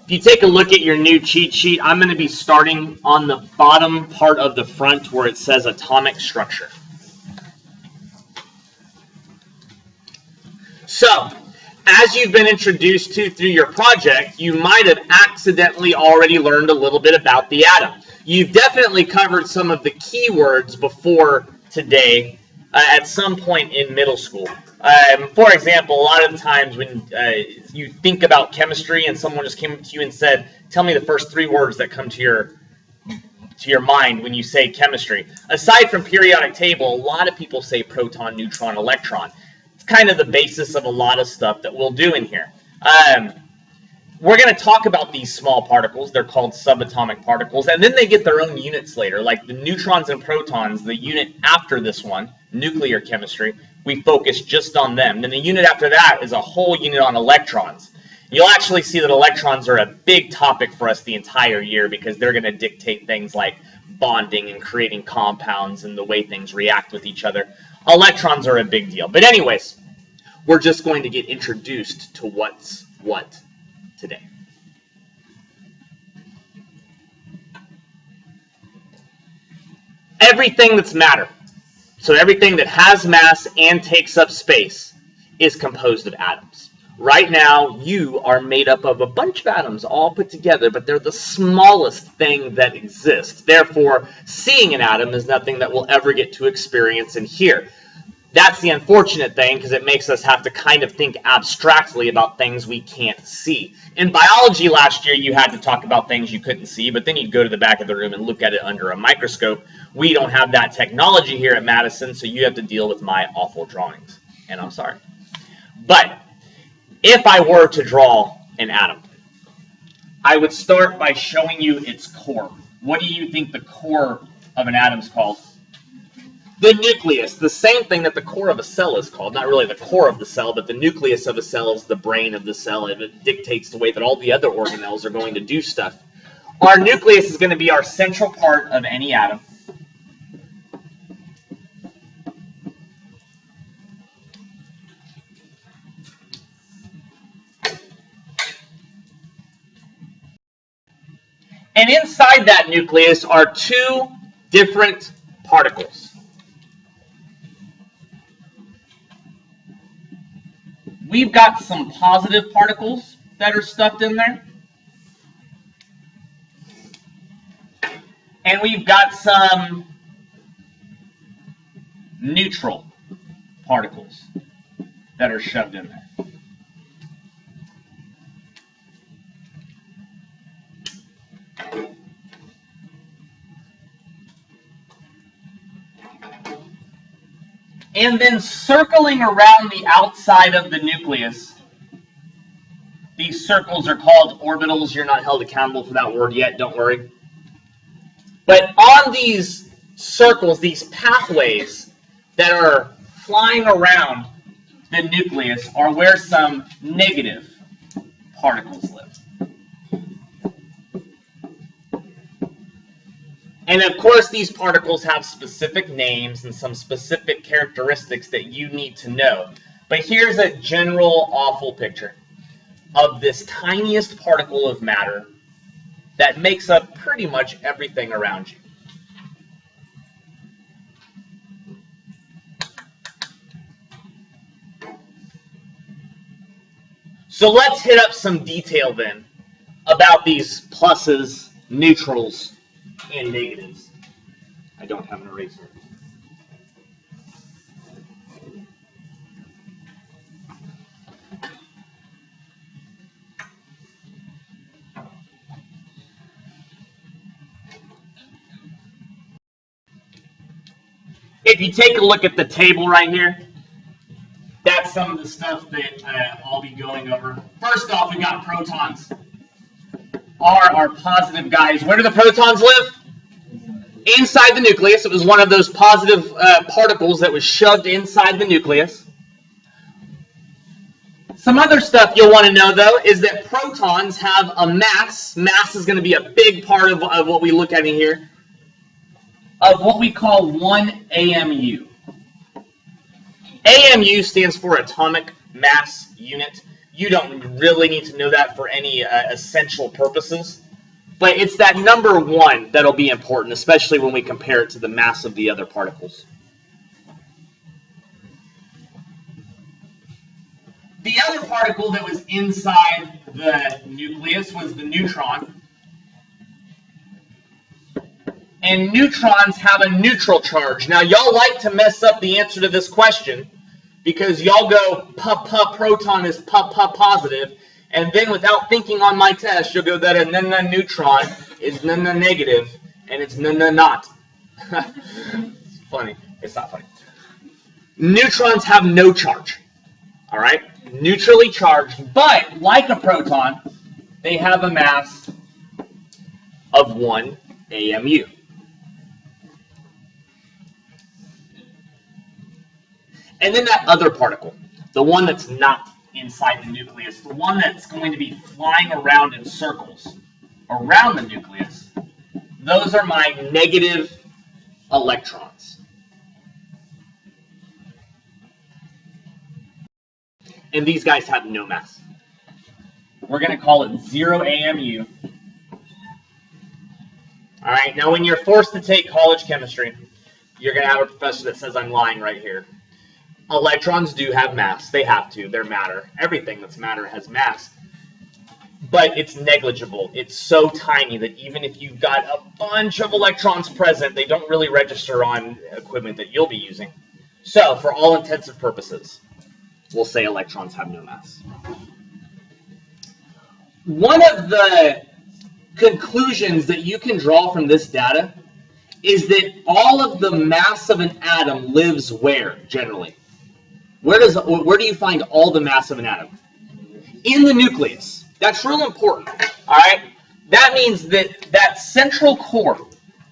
If you take a look at your new cheat sheet, I'm going to be starting on the bottom part of the front where it says atomic structure. So, as you've been introduced to through your project, you might have accidentally already learned a little bit about the atom. You've definitely covered some of the keywords before today at some point in middle school. For example, a lot of the times when you think about chemistry and someone just came up to you and said, tell me the first 3 words that come to your mind when you say chemistry. Aside from periodic table, a lot of people say proton, neutron, electron. It's kind of the basis of a lot of stuff that we'll do in here. We're going to talk about these small particles. They're called subatomic particles, and then they get their own units later, like the neutrons and protons. The unit after this one, nuclear chemistry, we focus just on them. Then the unit after that is a whole unit on electrons. You'll actually see that electrons are a big topic for us the entire year because they're going to dictate things like bonding and creating compounds and the way things react with each other. Electrons are a big deal. But anyways, we're just going to get introduced to what's what today. Everything that's matter, so everything that has mass and takes up space, is composed of atoms. Right now, you are made up of a bunch of atoms all put together, but they're the smallest thing that exists. Therefore, seeing an atom is nothing that we'll ever get to experience and hear. That's the unfortunate thing, because it makes us have to kind of think abstractly about things we can't see. In biology last year, you had to talk about things you couldn't see, but then you'd go to the back of the room and look at it under a microscope. We don't have that technology here at Madison, so you have to deal with my awful drawings. And I'm sorry. But if I were to draw an atom, I would start by showing you its core. What do you think the core of an atom is called? The nucleus, the same thing that the core of a cell is called. Not really the core of the cell, but the nucleus of a cell is the brain of the cell. It dictates the way that all the other organelles are going to do stuff. Our nucleus is going to be our central part of any atom. And inside that nucleus are 2 different particles. We've got some positive particles that are stuffed in there. And we've got some neutral particles that are shoved in there. And then circling around the outside of the nucleus, these circles are called orbitals. You're not held accountable for that word yet, don't worry. But on these circles, these pathways that are flying around the nucleus are where some negative particles live. And of course, these particles have specific names and some specific characteristics that you need to know. But here's a general awful picture of this tiniest particle of matter that makes up pretty much everything around you. So let's hit up some detail then about these pluses, neutrals, and negatives. I don't have an eraser. If you take a look at the table right here, that's some of the stuff that I'll be going over. First off, we got protons. Are our positive guys. Where do the protons live? Inside the nucleus. It was one of those positive particles that was shoved inside the nucleus. Some other stuff you'll want to know, though, is that protons have a mass. Mass is going to be a big part of what we look at in here, of what we call 1 AMU. AMU stands for atomic mass unit. You don't really need to know that for any essential purposes. But it's that number 1 that'll be important, especially when we compare it to the mass of the other particles. The other particle that was inside the nucleus was the neutron. And neutrons have a neutral charge. Now, y'all like to mess up the answer to this question because y'all go, proton is positive, and then without thinking on my test, you'll go that a neutron is negative, and it's not. It's funny. It's not funny. Neutrons have no charge. All right? Neutrally charged, but like a proton, they have a mass of 1 AMU. And then that other particle, the one that's not inside the nucleus, the one that's going to be flying around in circles around the nucleus, those are my negative electrons. And these guys have no mass. We're going to call it 0 AMU. All right, now when you're forced to take college chemistry, you're going to have a professor that says I'm lying right here. Electrons do have mass. They have to. They're matter. Everything that's matter has mass. But it's negligible. It's so tiny that even if you've got a bunch of electrons present, they don't really register on equipment that you'll be using. So, for all intents and purposes, we'll say electrons have no mass. One of the conclusions that you can draw from this data is that all of the mass of an atom lives where, generally? Where do you find all the mass of an atom? In the nucleus. That's real important. All right? That means that that central core,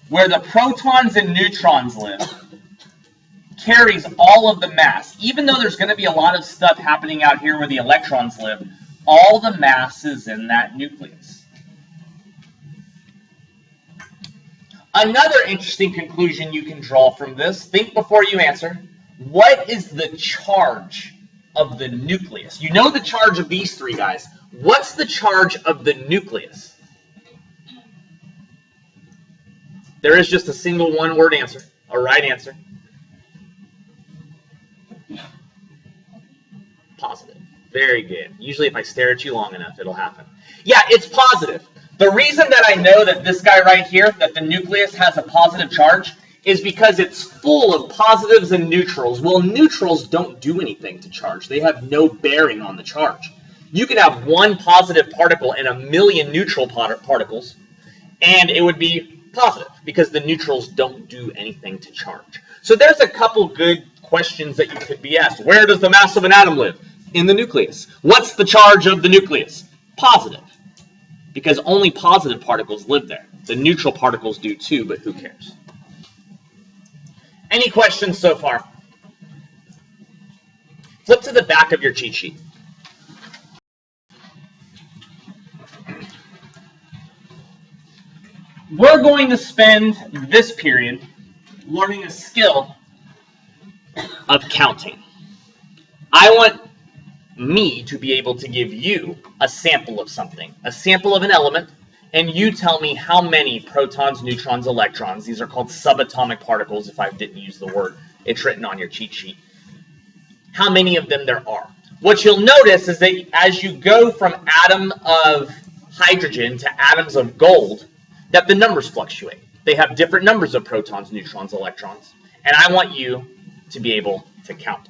where the protons and neutrons live, carries all of the mass. Even though there's going to be a lot of stuff happening out here where the electrons live, all the mass is in that nucleus. Another interesting conclusion you can draw from this, think before you answer, what is the charge of the nucleus? You know the charge of these three guys. What's the charge of the nucleus? There is just a single one-word answer, a right answer. Positive. Very good. Usually if I stare at you long enough, it'll happen. Yeah, it's positive. The reason that I know that this guy right here, that the nucleus has a positive charge, is because it's full of positives and neutrals. Well, neutrals don't do anything to charge. They have no bearing on the charge. You can have one positive particle and a million neutral particles, and it would be positive because the neutrals don't do anything to charge. So there's a couple good questions that you could be asked. Where does the mass of an atom live? In the nucleus. What's the charge of the nucleus? Positive. Because only positive particles live there. The neutral particles do too, but who cares? Any questions so far? Flip to the back of your cheat sheet. We're going to spend this period learning a skill of counting. I want me to be able to give you a sample of something, a sample of an element, and you tell me how many protons, neutrons, electrons, these are called subatomic particles if I didn't use the word, it's written on your cheat sheet, how many of them there are. What you'll notice is that as you go from atom of hydrogen to atoms of gold, that the numbers fluctuate. They have different numbers of protons, neutrons, electrons, and I want you to be able to count.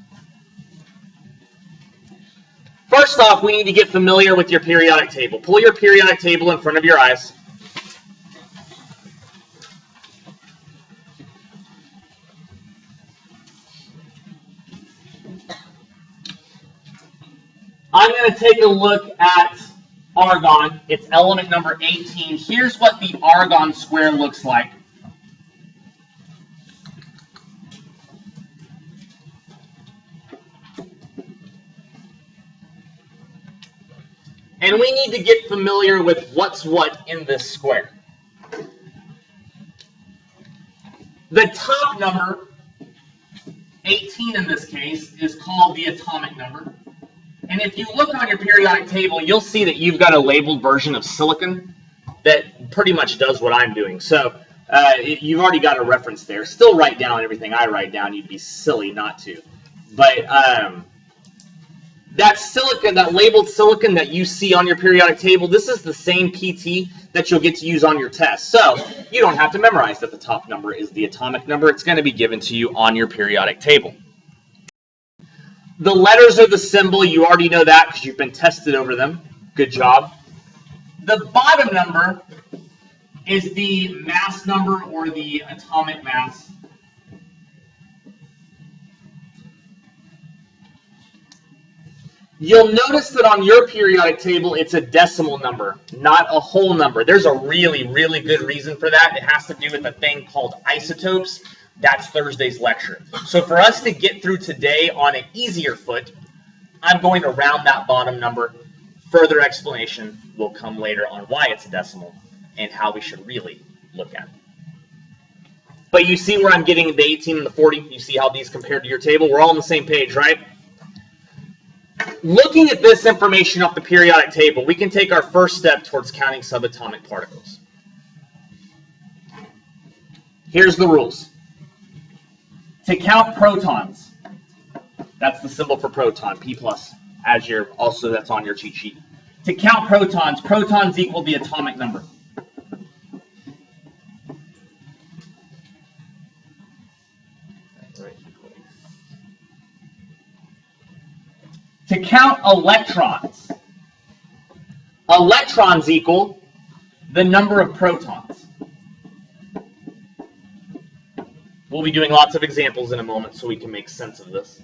First off, we need to get familiar with your periodic table. Pull your periodic table in front of your eyes. I'm going to take a look at argon. It's element number 18. Here's what the argon square looks like. And we need to get familiar with what's what in this square. The top number, 18 in this case, is called the atomic number. And if you look on your periodic table, you'll see that you've got a labeled version of silicon that pretty much does what I'm doing. So you've already got a reference there. Still write down everything I write down. You'd be silly not to. But that silicon, that labeled silicon that you see on your periodic table, this is the same PT that you'll get to use on your test. So you don't have to memorize that the top number is the atomic number. It's going to be given to you on your periodic table. The letters are the symbol. You already know that because you've been tested over them. Good job. The bottom number is the mass number or the atomic mass. You'll notice that on your periodic table, it's a decimal number, not a whole number. There's a really, really good reason for that. It has to do with a thing called isotopes. That's Thursday's lecture. So for us to get through today on an easier foot, I'm going to round that bottom number. Further explanation will come later on why it's a decimal and how we should really look at it. But you see where I'm getting the 18 and the 40? You see how these compare to your table? We're all on the same page, right? Looking at this information off the periodic table, we can take our first step towards counting subatomic particles. Here's the rules. To count protons, that's the symbol for proton, P+, as your, also that's on your cheat sheet. To count protons, protons equal the atomic number. To count electrons, electrons equal the number of protons. We'll be doing lots of examples in a moment so we can make sense of this.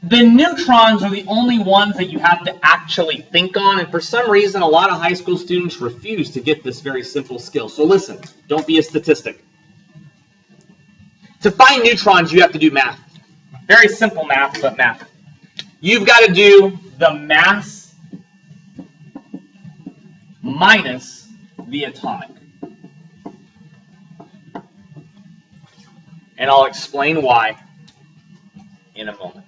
The neutrons are the only ones that you have to actually think on, and for some reason a lot of high school students refuse to get this very simple skill. So listen, don't be a statistic. To find neutrons, you have to do math. Very simple math, but math. You've got to do the mass minus the atomic. And I'll explain why in a moment.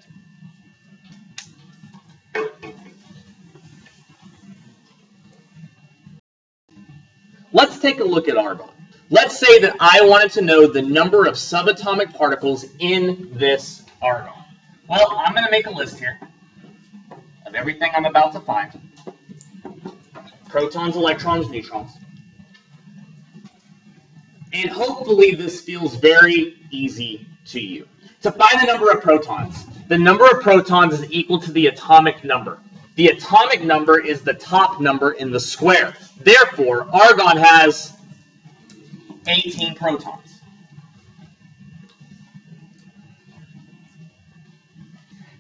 Let's take a look at argon. Let's say that I wanted to know the number of subatomic particles in this argon. Well, I'm going to make a list here of everything I'm about to find. Protons, electrons, neutrons. And hopefully this feels very easy to you. To find the number of protons, the number of protons is equal to the atomic number. The atomic number is the top number in the square. Therefore, argon has 18 protons.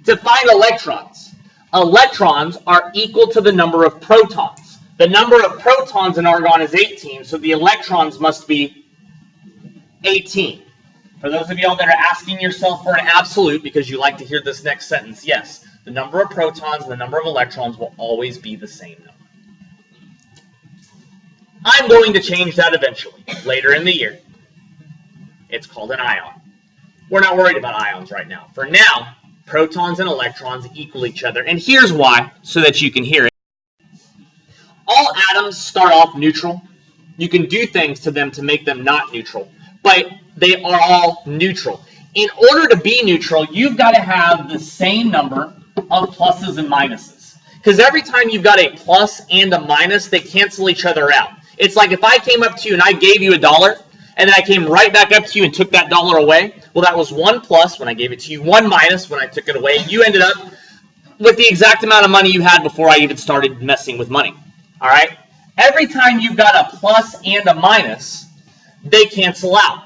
To find electrons, electrons are equal to the number of protons. The number of protons in argon is 18, so the electrons must be 18. For those of y'all that are asking yourself for an absolute because you like to hear this next sentence, yes, the number of protons and the number of electrons will always be the same number. I'm going to change that eventually, later in the year. It's called an ion. We're not worried about ions right now. For now, protons and electrons equal each other, and here's why, so that you can hear it. All atoms start off neutral. You can do things to them to make them not neutral, but they are all neutral. In order to be neutral, you've got to have the same number of pluses and minuses. Because every time you've got a plus and a minus, they cancel each other out. It's like if I came up to you and I gave you $1, and then I came right back up to you and took that dollar away. Well, that was 1 plus when I gave it to you, 1 minus when I took it away. You ended up with the exact amount of money you had before I even started messing with money. All right? Every time you've got a plus and a minus, they cancel out.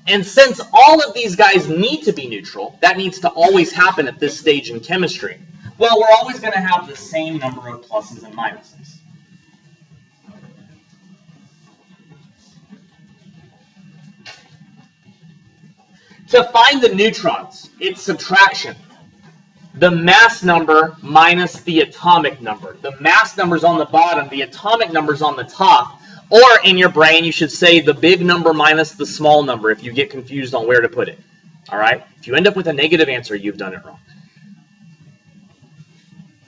And since all of these guys need to be neutral, that needs to always happen at this stage in chemistry. Well, we're always going to have the same number of pluses and minuses. To find the neutrons, it's subtraction. The mass number minus the atomic number. The mass number's on the bottom, the atomic number's on the top. Or in your brain, you should say the big number minus the small number if you get confused on where to put it. All right? If you end up with a negative answer, you've done it wrong.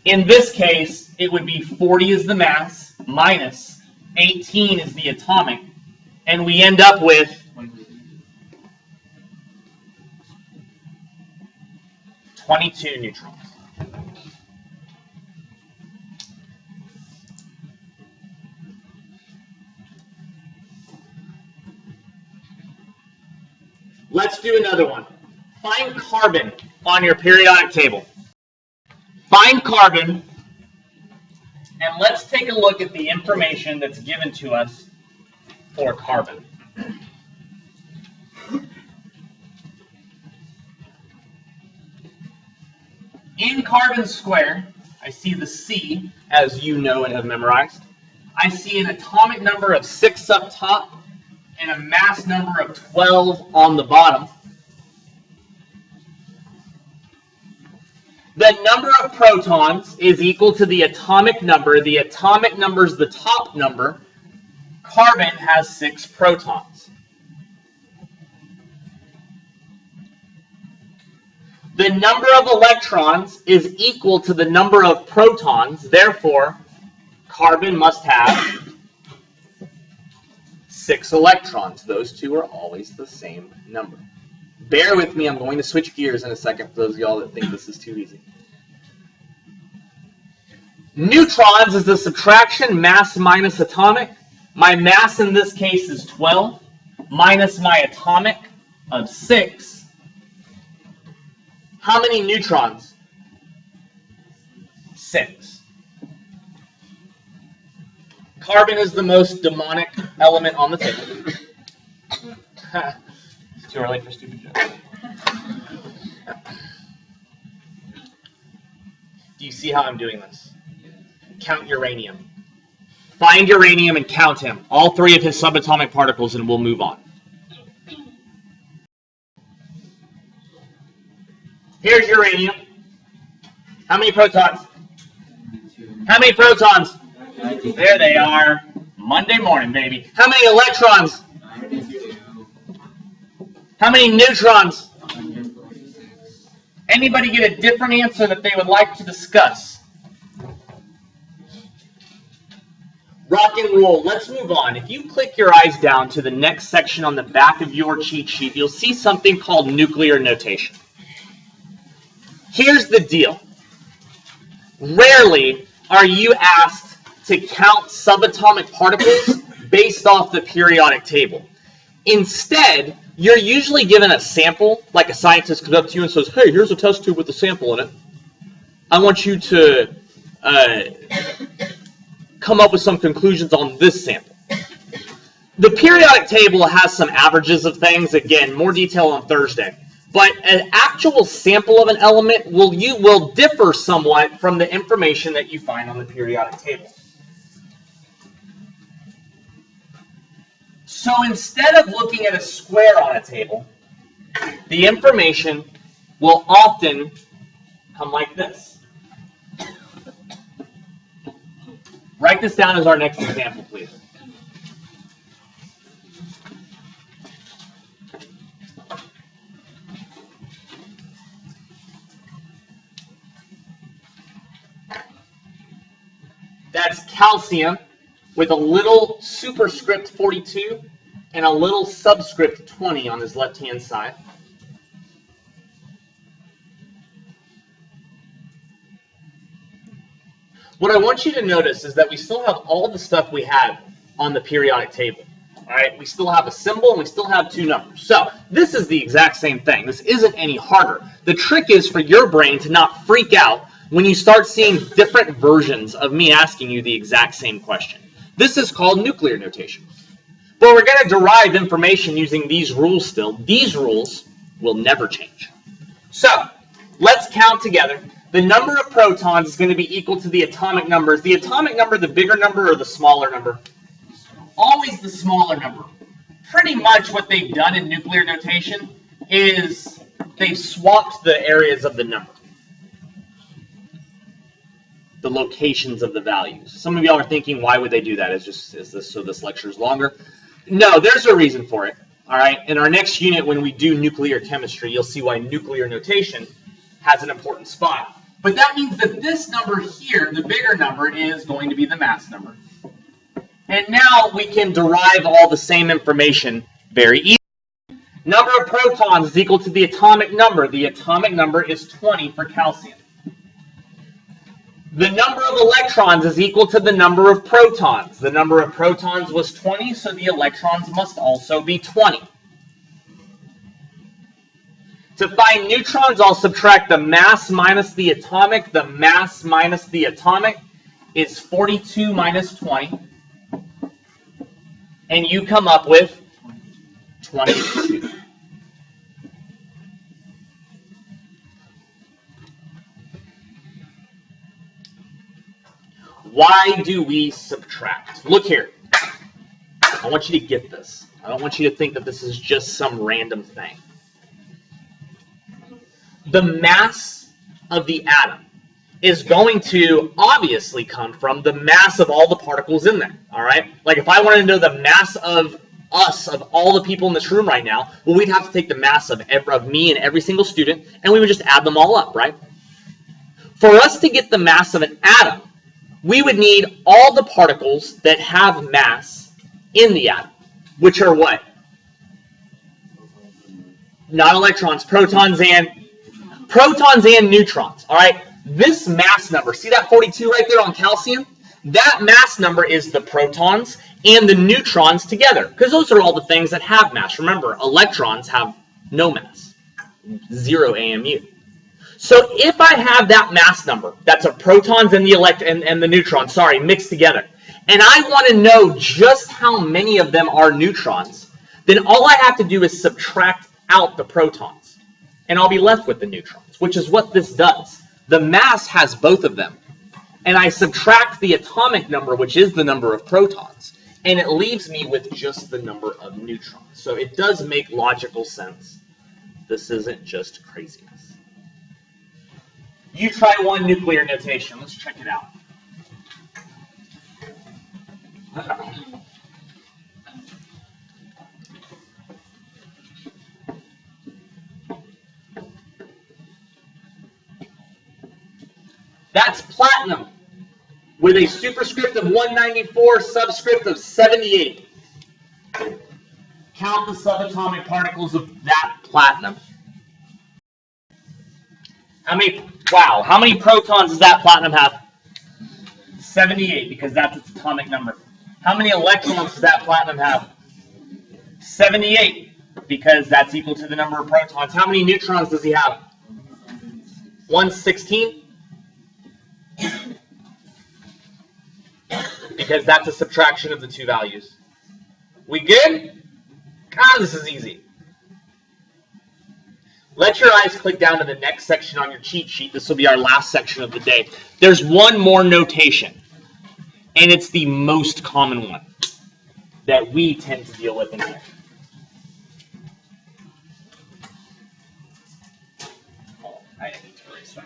In this case, it would be 40 is the mass minus 18 is the atomic, and we end up with 22 neutrons. Let's do another one. Find carbon on your periodic table. Find carbon, and let's take a look at the information that's given to us for carbon. In carbon's square, I see the C, as you know and have memorized. I see an atomic number of 6 up top and a mass number of 12 on the bottom. The number of protons is equal to the atomic number. The atomic number is the top number. Carbon has 6 protons. The number of electrons is equal to the number of protons. Therefore, carbon must have 6 electrons. Those two are always the same number. Bear with me, I'm going to switch gears in a second for those of y'all that think this is too easy. Neutrons is the subtraction mass minus atomic. My mass in this case is 12 minus my atomic of 6. How many neutrons? 6. Carbon is the most demonic element on the table. Too early for stupid jokes. Do you see how I'm doing this? Count uranium. Find uranium and count him. All 3 of his subatomic particles, and we'll move on. Here's uranium. How many protons? How many protons? There they are. Monday morning, baby. How many electrons? How many neutrons? Anybody get a different answer that they would like to discuss? Rock and roll. Let's move on. If you click your eyes down to the next section on the back of your cheat sheet, you'll see something called nuclear notation. Here's the deal. Rarely are you asked to count subatomic particles based off the periodic table. Instead, you're usually given a sample, like a scientist comes up to you and says, hey, here's a test tube with a sample in it. I want you to come up with some conclusions on this sample. The periodic table has some averages of things. Again, more detail on Thursday. But an actual sample of an element will differ somewhat from the information that you find on the periodic table. So instead of looking at a square on a table, the information will often come like this. Write this down as our next example, please. That's calcium with a little superscript 42 and a little subscript 20 on his left-hand side. What I want you to notice is that we still have all the stuff we had on the periodic table. All right, we still have a symbol and we still have 2 numbers. So this is the exact same thing. This isn't any harder. The trick is for your brain to not freak out when you start seeing different versions of me asking you the exact same question. This is called nuclear notation. But we're going to derive information using these rules still. These rules will never change. So let's count together. The number of protons is going to be equal to the atomic number. Is the atomic number the bigger number or the smaller number? Always the smaller number. Pretty much what they've done in nuclear notation is they've swapped the areas of the number. The locations of the values. Some of y'all are thinking, why would they do that? Is this so this lecture is longer? No, there's a reason for it. All right, in our next unit, when we do nuclear chemistry, you'll see why nuclear notation has an important spot. But that means that this number here, the bigger number, is going to be the mass number. And now we can derive all the same information very easily. Number of protons is equal to the atomic number. The atomic number is 20 for calcium. The number of electrons is equal to the number of protons. The number of protons was 20, so the electrons must also be 20. To find neutrons, I'll subtract the mass minus the atomic. The mass minus the atomic is 42 minus 20. And you come up with 22. Why do we subtract? Look here. I want you to get this. I don't want you to think that this is just some random thing. The mass of the atom is going to obviously come from the mass of all the particles in there, all right? Like if I wanted to know the mass of us, of all the people in this room right now, well, we'd have to take the mass of me and every single student, and we would just add them all up, right? For us to get the mass of an atom, we would need all the particles that have mass in the atom, which are what? Not electrons, protons and neutrons, all right? This mass number, see that 42 right there on calcium? That mass number is the protons and the neutrons together, because those are all the things that have mass. Remember, electrons have no mass, 0 AMU. So if I have that mass number, that's of protons and the neutrons, mixed together, and I want to know just how many of them are neutrons, then all I have to do is subtract out the protons, and I'll be left with the neutrons, which is what this does. The mass has both of them, and I subtract the atomic number, which is the number of protons, and it leaves me with just the number of neutrons. So it does make logical sense. This isn't just craziness. You try one nuclear notation. Let's check it out. That's platinum with a superscript of 194, subscript of 78. Count the subatomic particles of that platinum. How many protons does that platinum have? 78, because that's its atomic number. How many electrons does that platinum have? 78, because that's equal to the number of protons. How many neutrons does he have? 116? Because that's a subtraction of the two values. We good? This is easy. Let your eyes click down to the next section on your cheat sheet. This will be our last section of the day. There's one more notation, and it's the most common one that we tend to deal with in here. I need to erase that.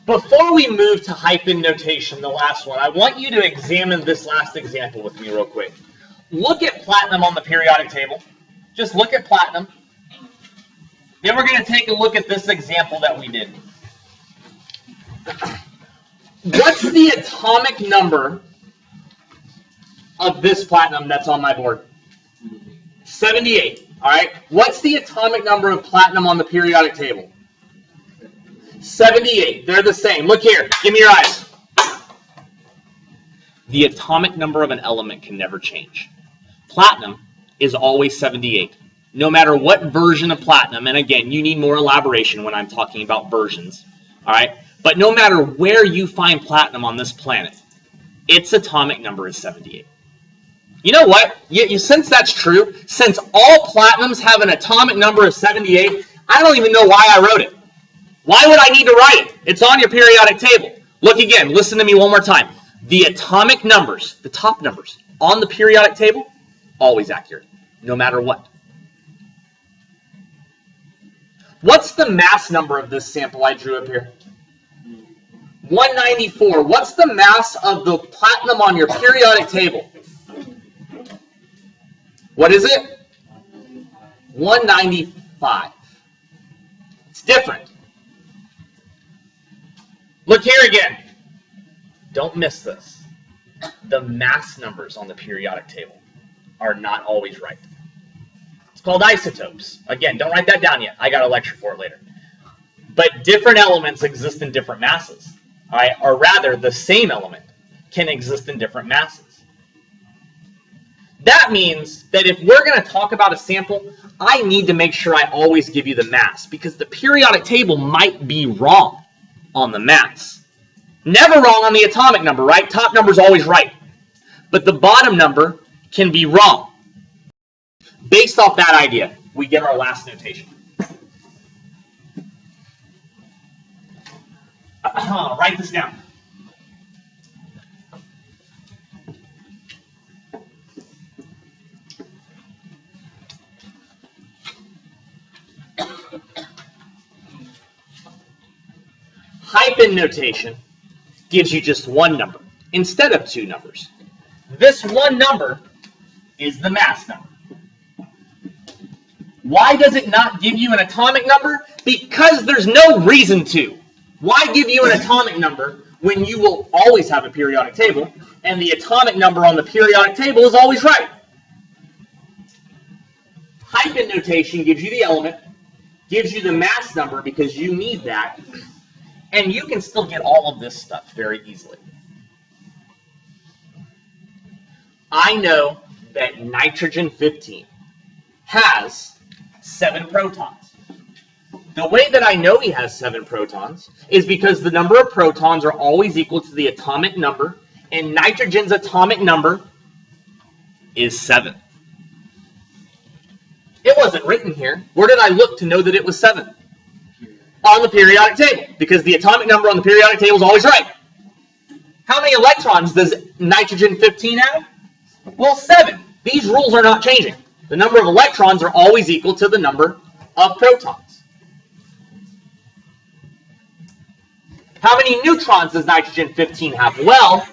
Before we move to hyphen notation, the last one, I want you to examine this last example with me real quick. Look at platinum on the periodic table. Just look at platinum. Then we're going to take a look at this example that we did. What's the atomic number of this platinum that's on my board? 78. All right. What's the atomic number of platinum on the periodic table? 78. They're the same. Look here. Give me your eyes. The atomic number of an element can never change. Platinum is always 78. No matter what version of platinum, and again, you need more elaboration when I'm talking about versions, all right? But no matter where you find platinum on this planet, its atomic number is 78. You know what? Since that's true, since all platinums have an atomic number of 78, I don't even know why I wrote it. Why would I need to write it? It's on your periodic table. Look again. Listen to me one more time. The atomic numbers, the top numbers, on the periodic table, always accurate, no matter what. What's the mass number of this sample I drew up here? 194. What's the mass of the platinum on your periodic table? What is it? 195. It's different. Look here again. Don't miss this. The mass numbers on the periodic table are not always right. It's called isotopes. Again, don't write that down yet. I got a lecture for it later. But different elements exist in different masses. Or rather, the same element can exist in different masses. That means that if we're going to talk about a sample, I need to make sure I always give you the mass, because the periodic table might be wrong on the mass. Never wrong on the atomic number, right? Top number is always right. But the bottom number can be wrong. Based off that idea, we get our last notation. Write this down. Hyphen notation gives you just one number instead of two numbers. This one number is the mass number. Why does it not give you an atomic number? Because there's no reason to. Why give you an atomic number when you will always have a periodic table, and the atomic number on the periodic table is always right? Hyphen notation gives you the element, gives you the mass number because you need that, and you can still get all of this stuff very easily. I know that nitrogen 15 has 7 protons. The way that I know he has 7 protons is because the number of protons are always equal to the atomic number, and nitrogen's atomic number is 7. It wasn't written here. Where did I look to know that it was 7? On the periodic table, because the atomic number on the periodic table is always right. How many electrons does nitrogen 15 have? Well, 7. These rules are not changing. The number of electrons are always equal to the number of protons. How many neutrons does nitrogen 15 have? Well,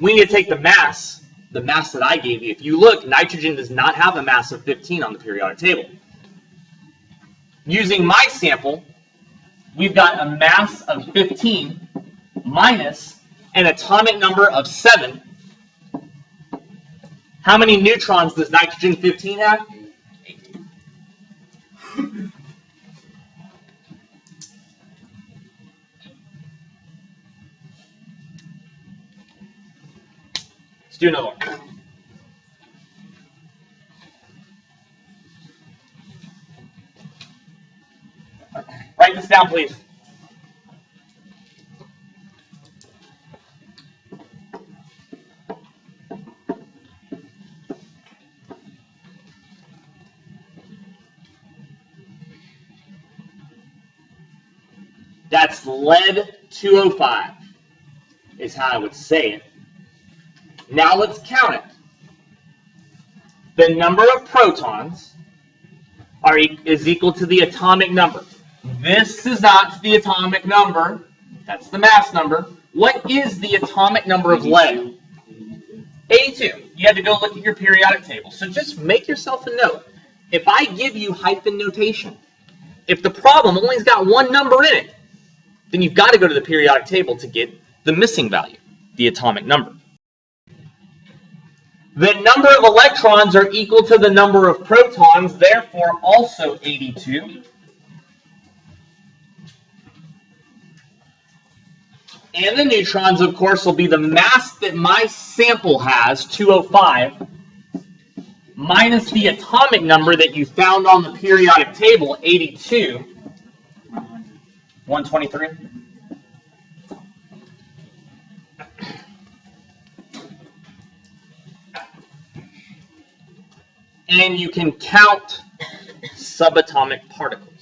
we need to take the mass that I gave you. If you look, nitrogen does not have a mass of 15 on the periodic table. Using my sample, we've got a mass of 15 minus an atomic number of 7. How many neutrons does nitrogen 15 have? 8. Let's do another one. Write this down, please. That's lead 205 is how I would say it. Now let's count it. The number of protons is equal to the atomic number. This is not the atomic number. That's the mass number. What is the atomic number of lead? 82. You had to go look at your periodic table. So just make yourself a note. If I give you hyphen notation, if the problem only's got one number in it, then you've got to go to the periodic table to get the missing value, the atomic number. The number of electrons are equal to the number of protons, therefore also 82. And the neutrons, of course, will be the mass that my sample has, 205, minus the atomic number that you found on the periodic table, 82, 123. And you can count subatomic particles.